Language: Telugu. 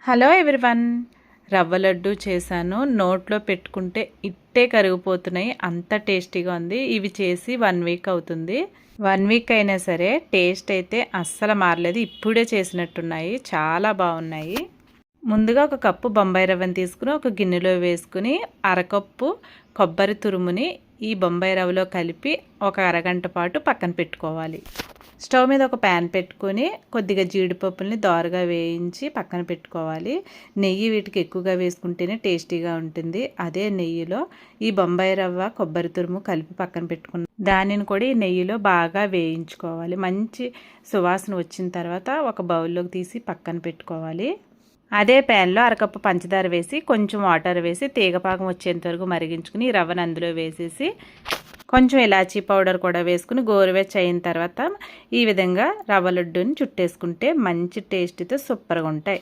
హలో ఎవ్రీవన్, రవ్వ లడ్డు చేశాను. నోట్లో పెట్టుకుంటే ఇట్టే కరిగిపోతున్నాయి, అంత టేస్టీగా ఉంది. ఇవి చేసి 1 వీక్ అవుతుంది. 1 వీక్ అయినా సరే టేస్ట్ అయితే అస్సలు మారలేదు. ఇప్పుడే చేసినట్టున్నాయి, చాలా బాగున్నాయి. ముందుగా ఒక కప్పు బొంబాయి రవ్వని తీసుకుని ఒక గిన్నెలో వేసుకుని అరకప్పు కొబ్బరి తురుముని ఈ బొంబాయి రవ్వలో కలిపి ఒక అరగంట పాటు పక్కన పెట్టుకోవాలి. స్టవ్ మీద ఒక ప్యాన్ పెట్టుకొని కొద్దిగా జీడిపప్పుల్ని దోరగా వేయించి పక్కన పెట్టుకోవాలి. నెయ్యి వీటికి ఎక్కువగా వేసుకుంటేనే టేస్టీగా ఉంటుంది. అదే నెయ్యిలో ఈ బొంబాయి రవ్వ కొబ్బరి తురుము కలిపి పక్కన పెట్టుకున్న దానిని కూడా ఈ నెయ్యిలో బాగా వేయించుకోవాలి. మంచి సువాసన వచ్చిన తర్వాత ఒక బౌల్లోకి తీసి పక్కన పెట్టుకోవాలి. అదే ప్యాన్లో అరకప్పు పంచదార వేసి కొంచెం వాటర్ వేసి తీగపాకం వచ్చేంత వరకు మరిగించుకుని ఈ రవ్వను అందులో వేసేసి కొంచెం ఇలాచీ పౌడర్ కూడా వేసుకుని గోరువెచ్చ అయిన తర్వాత ఈ విధంగా రవ్వ లడ్డూని చుట్టేసుకుంటే మంచి టేస్ట్తో సూపర్గా ఉంటాయి.